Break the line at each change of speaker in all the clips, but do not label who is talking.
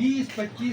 20-25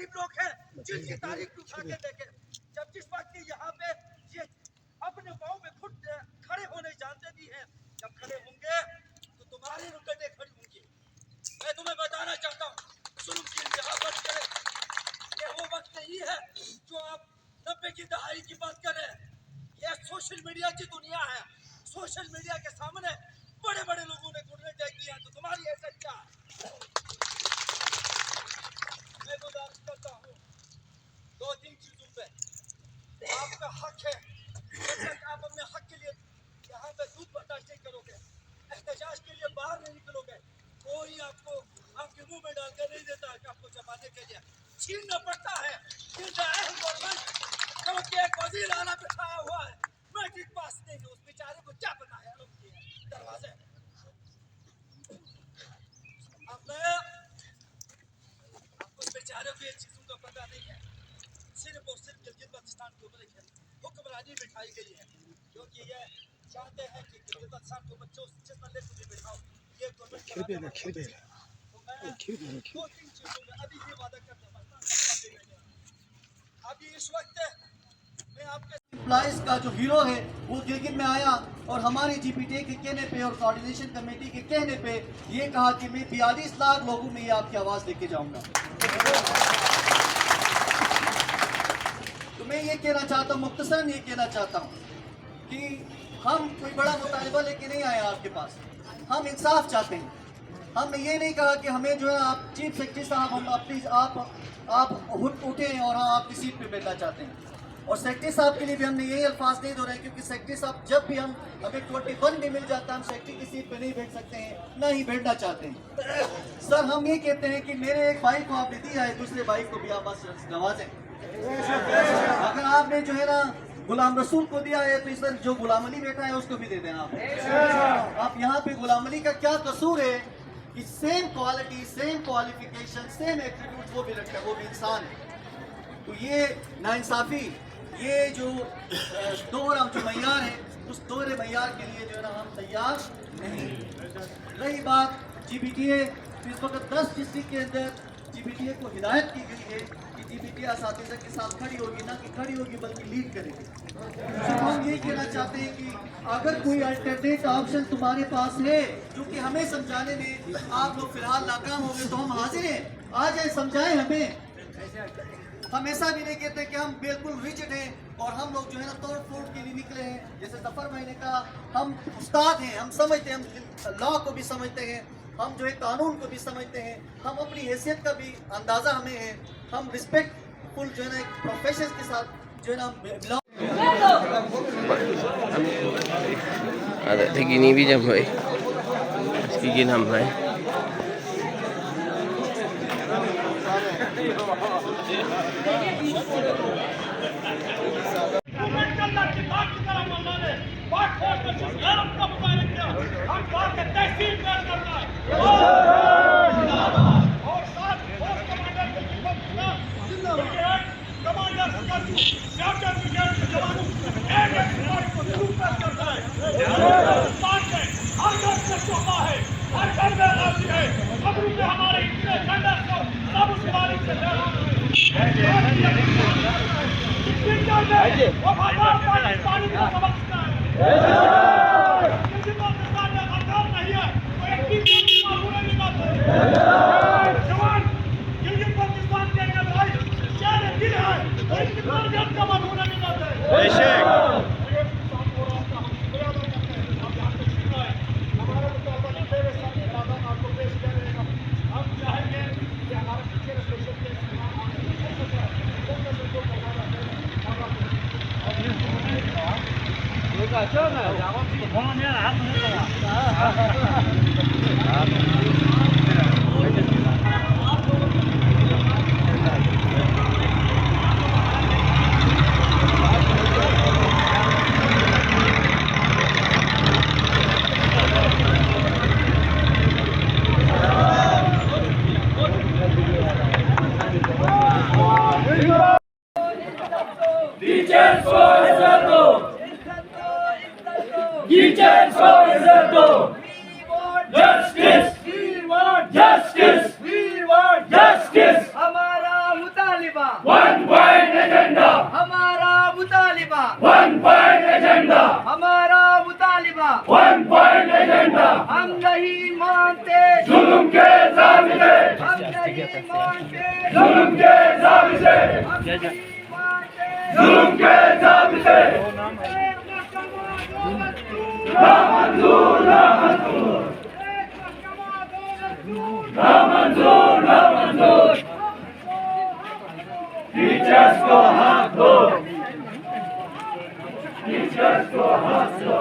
गरीब लोग हैं जिनकी तारीख उठा के देखे। जब जिस वक्त यहाँ पे ये अपने पाँव में खुद खड़े होने जानते नहीं हैं, जब खड़े होंगे तो तुम्हारी रुकटे खड़ी होंगी। मैं तुम्हें बताना चाहता हूँ, जुल्म की इंतहा मत करें। ये वो वक्त नहीं है जो आप 90 की दहाई की बात करें। ये सोशल मीडिया की दुनिया है। सोशल मीडिया के सामने बड़े बड़े लोगों ने घुटने टेक दिया तो तुम्हारी हैसियत क्या है? मैं गुजारिश करता हूँ 2-3 चीजों पे। आपका हक है, जब तक आप अपने हक के लिए यहाँ पे दूध बर्दाश्त नहीं करोगे, एहतजाज के लिए बाहर नहीं निकलोगे, कोई आपको आपके मुंह में डालकर नहीं देता कि आपको जमाने के लिए छीनना पड़ता है। क्योंकि एक वजीर आला बिठाया हुआ है, मैट्रिक पास नहीं है, उस बेचारे को क्या पता है दरवाजे। अब आपको बेचारे को ये चीजों का पता नहीं है। सिर्फ और सिर्फ गिलगित बल्तिस्तान के ऊपर हुक्मरानी बिठाई गई है, क्योंकि ये चाहते हैं कि गिलगित बल्तिस्तान के ऊपर जिस बंदे को भी बिठाओ ये गवर्नमेंट। तो मैं 2-3 चीजों में अभी ये वादा करते हैं। अभी इस वक्त मैं आपके एम्प्लॉइज का जो हीरो है वो गिलगित में आया और हमारी जीपीटी के कहने पे और कोऑर्डिनेशन कमेटी के कहने पे ये कहा कि मैं 42 लाख लोगों में ये आपकी आवाज़ लेके जाऊंगा। तो मैं ये कहना चाहता हूँ, मुख्तसरन ये कहना चाहता हूँ कि हम कोई बड़ा मुतालिबा लेके नहीं आए आपके पास। हम इंसाफ चाहते हैं। हमने ये नहीं कहा कि हमें जो है आप चीफ सेक्रेटरी साहब हम अपनी आप उठें और हम आपकी सीट पे बैठना चाहते हैं। और सेक्रेटरी साहब के लिए भी हमने यही अल्फाज नहीं दोहराए, क्योंकि सेक्रेटरी साहब जब भी हमें 21 भी मिल जाता है, हम सेक्रेटरी की सीट पे नहीं बैठ सकते हैं, ना ही बैठना चाहते हैं। सर हम ये कहते हैं कि मेरे एक भाई को आपने दिया है, दूसरे भाई को भी आप बस नवाजें। अगर आपने जो है ना गुलाम रसूल को दिया है तो इस तरह जो गुलाम अली बैठा है उसको भी दे देना आप यहाँ पे गुलाम अली का क्या कसूर है कि same quality, same qualification, same attribute वो भी रखता है, वो भी इंसान है। तो ये नाइंसाफी, ये जो दोहरा जो मैयार है, उस दोहरे मैयार के लिए जो है ना हम तैयार नहीं। रही बात जीबीटीए, इस वक्त 10 डिस्ट्रिक्ट के अंदर जीबीटीए को हिदायत की गई है कि जीबीटीए असातिज़ा के साथ खड़ी होगी, ना कि खड़ी होगी बल्कि लीड करेगी। तो हम ये कहना चाहते हैं कि अगर कोई अल्टरनेट ऑप्शन तुम्हारे पास है, जो कि हमें समझाने में आप लोग फिलहाल नाकाम हो गए, तो हम हाजिर हैं, आ जाए, समझाएं हमें। हम ऐसा भी नहीं कहते कि हम बिल्कुल रिजिड हैं और हम लोग जो है ना तोड़ फोड़ के लिए निकले हैं। जैसे जफर भाई ने कहा, हम उस्ताद हैं, हम समझते हैं, हम लॉ को भी समझते हैं, हम जो है कानून को भी समझते हैं, हम अपनी हैसियत का भी अंदाज़ा हमें है, हम रिस्पेक्टफुल जो है ना एक प्रोफेशन के साथ जो है ना
ada tinggi ni bijam boy sikit nampai
हमारा मुतालिबा
मुतालिबा हमारा मुतालिबा हमारा मुतालिबा हम नहीं मानते जुल्म के ज़ाबिते हम नहीं मानते जुल्म के ज़ाबिते हम नहीं मानते जुल्म के ज़ाबिते ना मंजूर ना मंजूर ना मंजूर ना मंजूर टीचर्स को हक दो टीचर्स को हक दो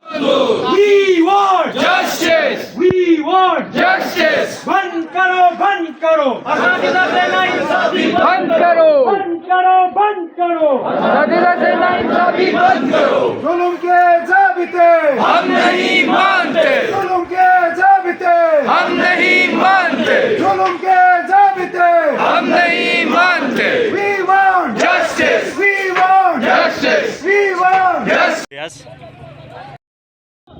We want
Justice!
We want
Justice!
बंद करो बंद करो
असातिज़ा से नाइंसाफी बंद करो!
बंद करो बंद करो
असातिज़ा से नाइंसाफी बंद करो!
जुल्म के ज़ाबिते
हम नहीं मानते!
जुल्म के ज़ाबिते
हम नहीं मानते!
जुल्म के ज़ाबिते
हम नहीं मानते!
We want
Justice!
We want
Justice!
We want
Justice!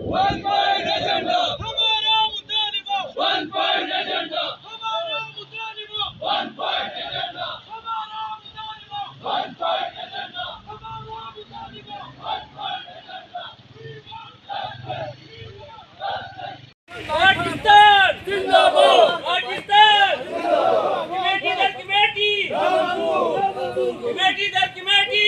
One point agenda हमारा मुतालिबा One point agenda हमारा मुतालिबा One point agenda हमारा मुतालिबा One point agenda हमारा मुतालिबा One point agenda पाकिस्तान जिंदाबाद पाकिस्तान कमेटी दर कमेटी कमेटी दर कमेटी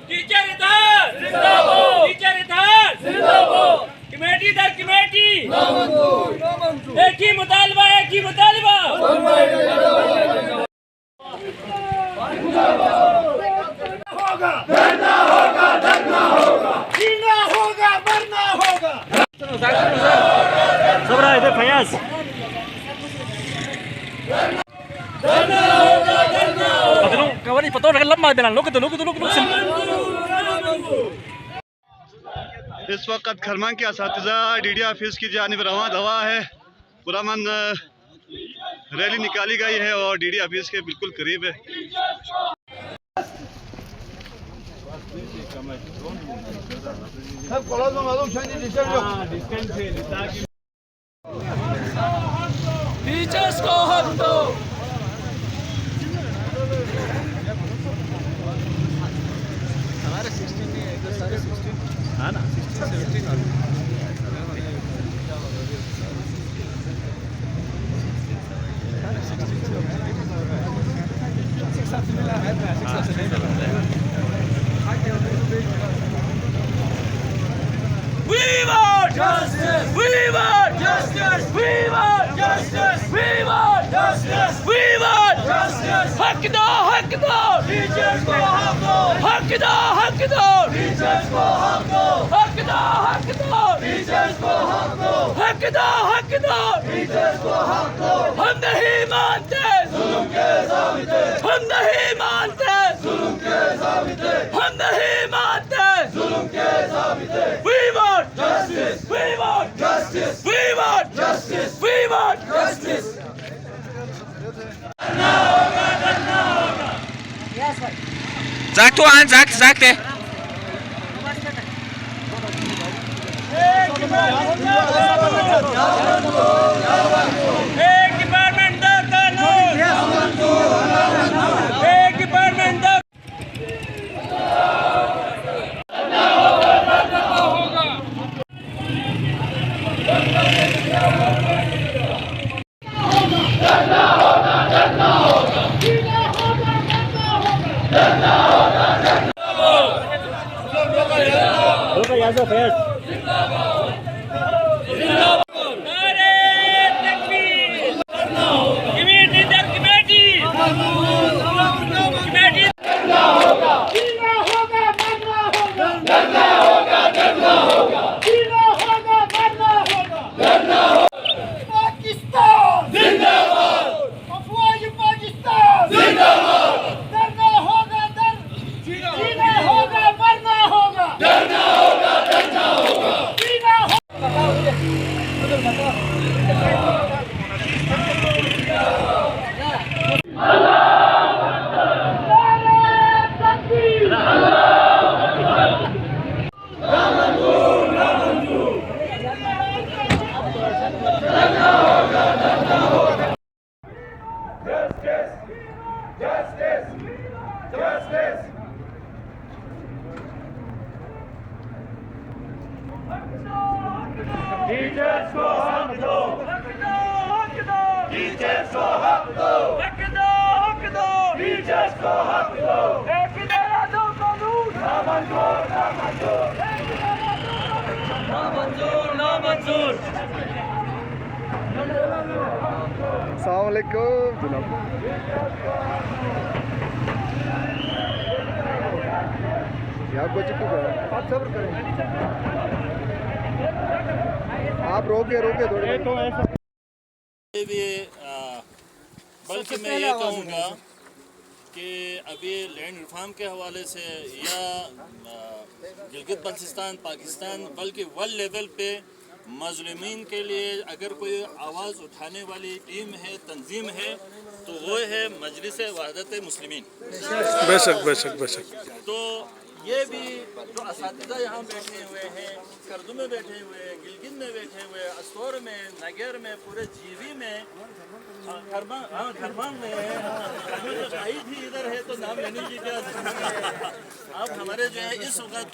टीचर इधर जिंदाबाद टीचर इधर जिंदाबाद कमेटी दर committee एक ही मुतालबा धरना होगा जीना होगा मरना होगा
सबरा इधर फयाज कवरी पतो लम्बा देना लोग
इस वक्त खरमान के असातिज़ा डीडी ऑफिस की जानिब रवां दवा है। पुरअमन रैली निकाली गई है और डीडी ऑफिस के बिल्कुल करीब है।
टीचर्स को हक दो We want justice. We want justice. We want justice. We want justice. We want justice. हक दो टीचर्स को हक दो हक दो टीचर्स को हक दो हक दो टीचर्स को हक दो हक दो टीचर्स को हक दो हम नहीं मानते जुल्म के ज़ाबिते हम नहीं मानते जुल्म के ज़ाबिते हम नहीं मानते जुल्म के ज़ाबिते We want justice. We want justice. We want justice. We want justice.
Sag du an, sag der.
एक डिपार्टमेंट दा कानून एक डिपार्टमेंट दा नारे तकबीर कमेटी दर कमेटी कमेटी जीना होगा मरना होगा जीना होगा मरना होगा पाकिस्तान जिंदाबाद अफवाज पाकिस्तान जिंदाबाद डरना होगा जीना होगा मरना होगा डरना होगा जीना
अस्सलाम वालेकुम जनाब। यहाँ को चिट्ठू का आप सब्र करें, आप रोके थोड़े
बल्कि मैं ये कहूँगा कि अभी लैंड रिफॉर्म के हवाले से या गिलगित बल्तिस्तान पाकिस्तान बल्कि वर्ल्ड लेवल पे मजलूमीन के लिए अगर कोई आवाज़ उठाने वाली टीम है, तंजीम है, तो वो है मजलिस वहदत मुस्लिमीन।
बेशक बेशक बेशक।
तो ये भी जो असातिज़ा यहाँ बैठे हुए हैं, करदू में बैठे हुए, गिलगित में बैठे हुए, अस्तौर में, नगर में, पूरे जीवी में, खरबान में है, तो शाहिद ही इधर है तो नाम लेने की क्या आप हमारे जो है इस वक्त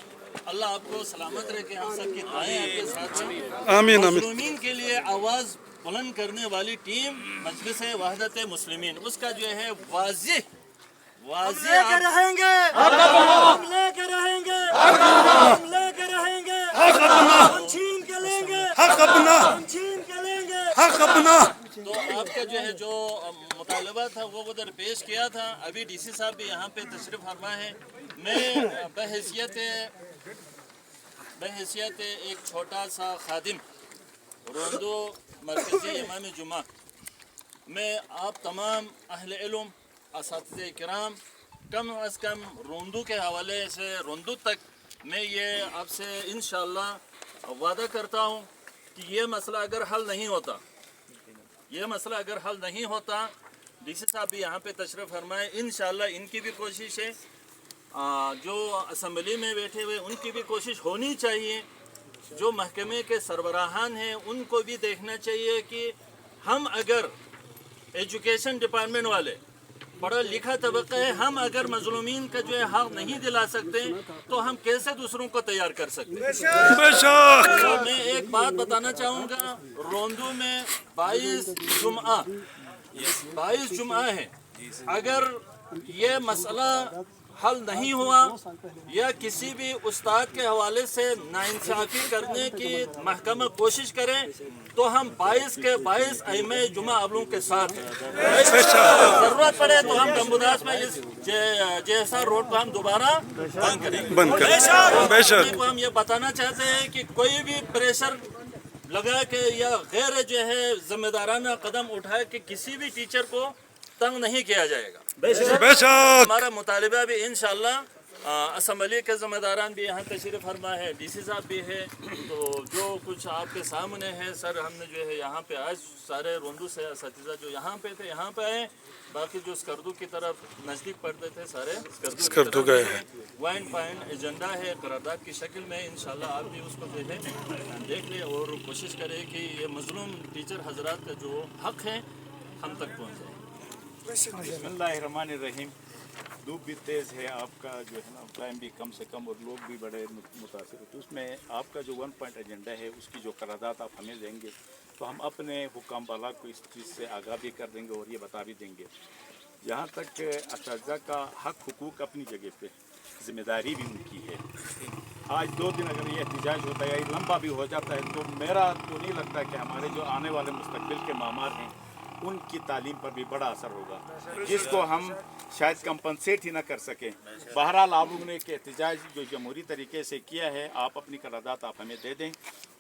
अल्लाह आपको सलामत रखे, हम सब की दुआएं आपके साथ हैं।
आमीन आमीन।
मुस्लिमीन के लिए आवाज़ बुलंद करने वाली टीम मजलिस वहदत मुस्लिमीन, उसका जो है वाज़ेह
लेके रहेंगे, हम लेके रहेंगे, हम लेके रहेंगे, हम छीन के लेंगे,
हक अपना,
हम छीन के लेंगे,
हक अपना।
तो आपका जो है जो मुतालबा था वो उधर पेश किया था। अभी डीसी साहब भी यहाँ पे तशरीफ़ फरमा है। मैं बहैसियत एक छोटा सा खादिम रोंदो मरकज़ी इमाम जुमा, मैं आप तमाम अहले इल्म असातिज़े किराम कम अज़ कम रोंदू के हवाले से रोंदू तक मैं ये आपसे इंशाअल्लाह वादा करता हूँ कि ये मसला अगर हल नहीं होता, डीसी साहब भी यहाँ पे तशरीफ़ फरमाए, इंशाअल्लाह इनकी भी कोशिश है, जो असम्बली में बैठे हुए उनकी भी कोशिश होनी चाहिए, जो महकमे के सरबराहान हैं उनको भी देखना चाहिए कि हम अगर एजुकेशन डिपार्टमेंट वाले पढ़ा लिखा तबका है, हम अगर मजलूमीन का जो है हक नहीं दिला सकते तो हम कैसे दूसरों को तैयार कर सकते हैं। तो मैं एक बात बताना चाहूँगा, रोंदू में 22 जुम्आ है, अगर ये मसला हल नहीं हुआ या किसी भी उस्ताद के हवाले से नाइंसाफ़ी करने की महकमा कोशिश करें तो हम 22 के 22 अइम्मे जुमा अवलों के साथ हैं। जरूरत पड़े तो हम गम्बुदास में इस जैसा रोड को हम दोबारा बंद करेंगे। को हम ये बताना चाहते हैं कि कोई भी प्रेशर लगा के या गैर जो है जिम्मेदाराना कदम उठाए कि किसी भी टीचर को तंग नहीं किया जाएगा। हमारा मुतालिबा भी इंशाअल्लाह असम्बली के ज़िम्मेदारान भी यहाँ तशरीफ़ फरमा है, डीसी साहब भी है, तो जो कुछ आपके सामने है सर, हमने जो है यहाँ पे आज सारे रोंदू से असातिज़ा जो यहाँ पे थे यहाँ पे आए, बाकी जो स्कर्दू की तरफ नज़दीक पढ़ते थे सारे स्कर्दू गए हैं। वाइन पाइन एजेंडा है करारदाद की शक्ल में, इंशाल्लाह आप भी उसको जो है देख लें और कोशिश करें कि ये मजलूम टीचर हजरात का जो हक़ है हम तक पहुँचे।
बिस्मिल्लाहिर्रहमानिर्रहीम। धूप भी तेज़ है, आपका जो है ना टाइम भी कम से कम और लोग भी बड़े मुतासिर होते, उसमें आपका जो 1 पॉइंट एजेंडा है उसकी जो करारदाद आप हमें देंगे तो हम अपने हुक्म बाला को इस चीज़ से आगाह भी कर देंगे और ये बता भी देंगे। जहाँ तक असातिज़ा का हक हुकूक अपनी जगह पे, ज़िम्मेदारी भी उनकी है। आज 2 दिन अगर ये एहतजाज होता है या लंबा भी हो जाता है तो मेरा तो नहीं लगता कि हमारे जो आने वाले मुस्तकबिल के मामार हैं उनकी तालीम पर भी बड़ा असर होगा, जिसको हम शायद कंपनसेट ही ना कर सकें। बहरहाल आप लोगों ने एक एहतजाज जो जमहूरी तरीके से किया है, आप अपनी करारदाद आप हमें दे दें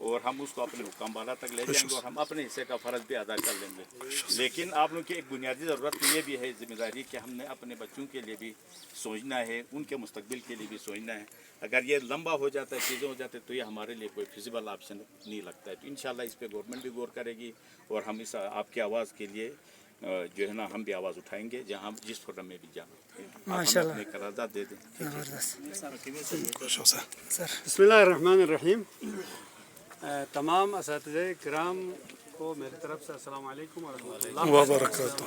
और हम उसको अपने हुक्म बाला तक ले जाएंगे और हम अपने हिस्से का फ़र्ज भी अदा कर लेंगे। लेकिन आप लोगों की एक बुनियादी ज़रूरत ये भी है जिम्मेदारी कि हमने अपने बच्चों के लिए भी सोचना है, उनके मुस्तकबिल के लिए भी सोचना है। अगर ये लंबा हो जाता है, चीज़ें हो जाती है तो ये हमारे लिए कोई फिजिबल ऑप्शन नहीं लगता है। तो इंशाल्लाह इस पर गवर्नमेंट भी गौर करेगी और हम इस आपकी आवाज़ के लिए जो है ना हम भी आवाज़ उठाएंगे जहाँ जिस फोरम में भी जाना। माशाल्लाह अपने करारदाद दे दें।
बिस्मिल्लाहिर्रहमानिर्रहीम। तमाम असातिज़े किराम को मेरी तरफ से अस्सलाम वालेकुम व रहमतुल्लाह व बरकातहू।